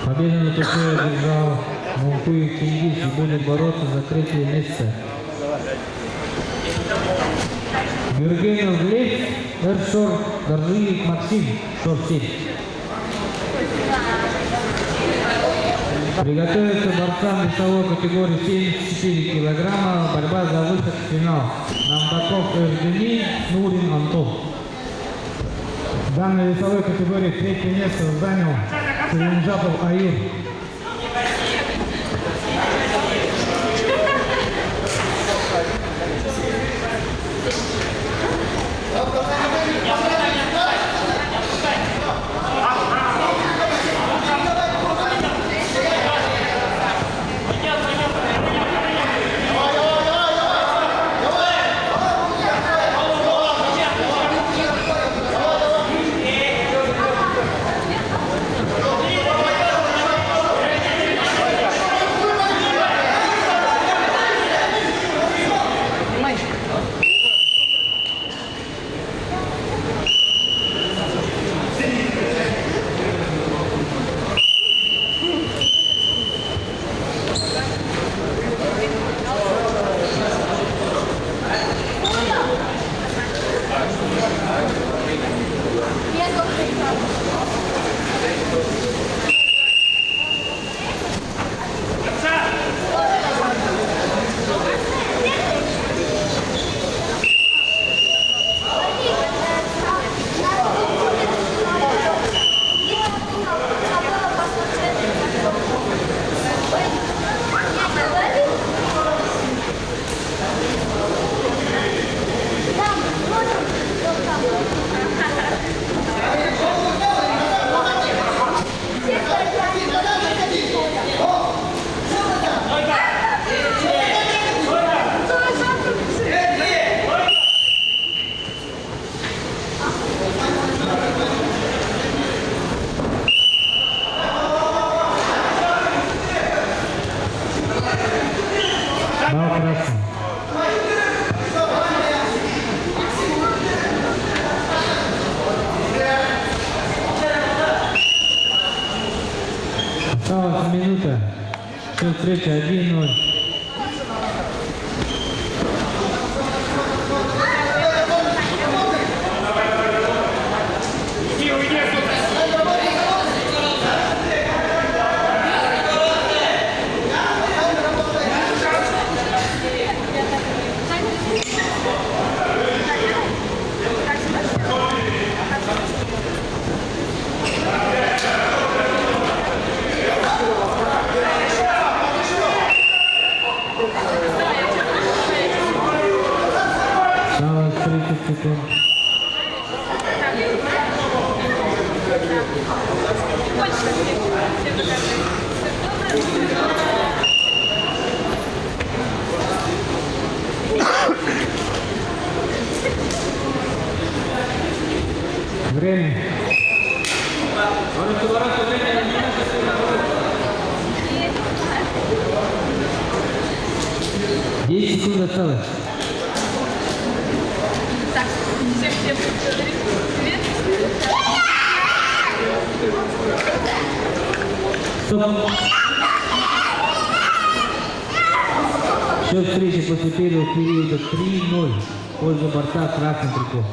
Победу на трофее одержал Мункуев Чингис и будет бороться за третье место. Гюргенов Лев, Эршор, Горжиев Максим, Шор-7. Приготовиться борцам весовой категории 74 килограмма. Борьба за выход в финал. Намбаков Эрдени, Нурин Антон. В данной весовой категории третье место занял Кулинджапов Аюр. Осталась минута. Счет встречи 1-0. Осталось 30 секунд. Время. 10 секунд осталось. Так, всем благодарю. Стоп. Счет встречи после первого периода 3-0 в пользу борца красным триком.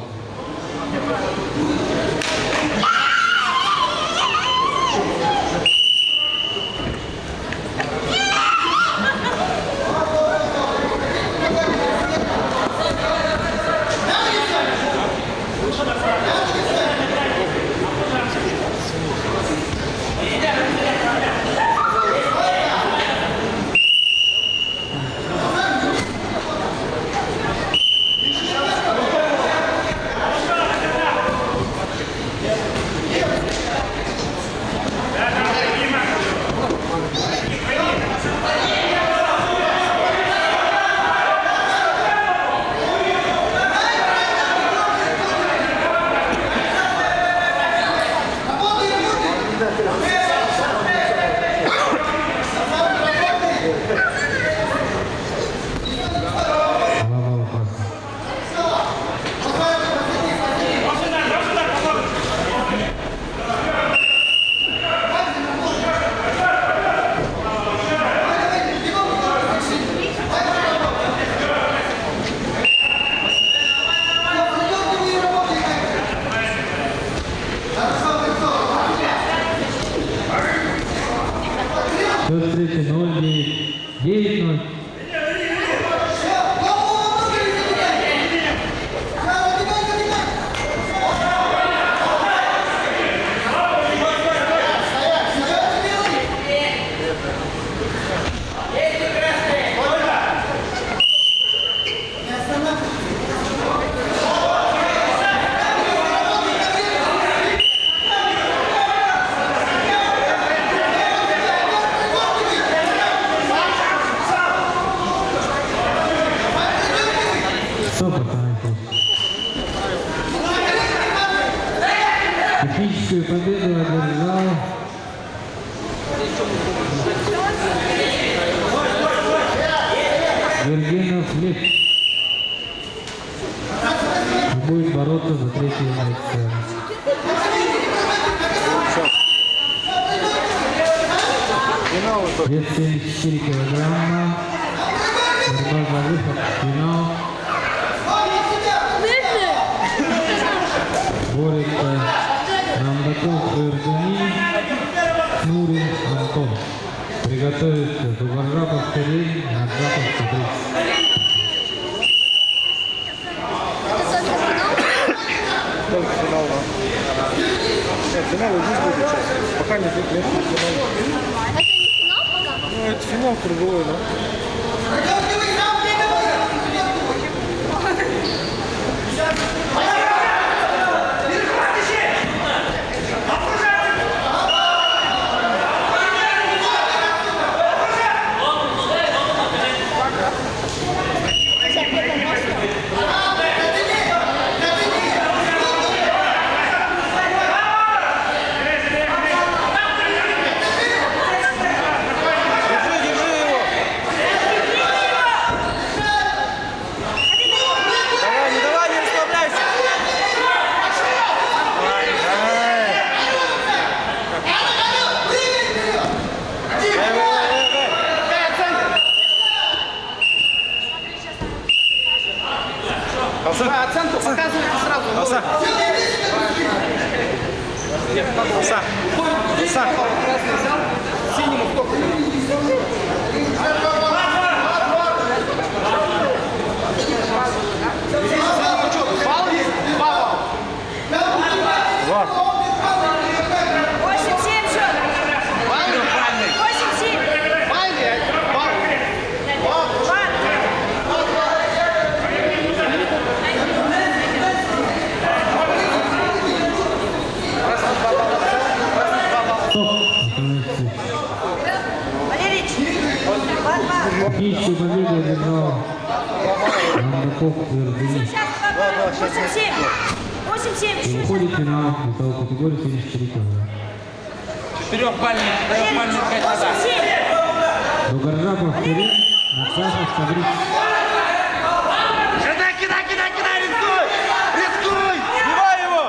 Результат встречи 0-9. 9-0. Супер, Танайков. Техническую победу одержал Вергенов Лев. Будет бороться за третье место. Вес 74 килограмма. Борьба за выход в финал. Борется Рамдаков Эрдени, Нурин Антон. Приготовиться Дугаржапов Кирилл, Наржапов Патрик. Только финал, да. Нет, финал и здесь будет сейчас. Пока не финал. Это не финал пока? Ну, это финал круговой, да. Оценку показывайте сразу. Алса. Алса. Алса. Синему сколько? Балл есть? 2 балла. 2. 8-7 счет. 8-7. Правильный? Балл. Валерич. Техническую победу одержал Рамдаков Эрдени. Сейчас 8-7. 8-7 счет. Уходит в финал весовой категории 74 килограмма. Валерич. 8-7. Дугаржапов Кирилл, Наржапов Патрик. Кидай, рискуй! Рискуй! Сбивай его!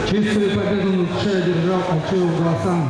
Чистую победу Лучше одержал Алчеев Галасан.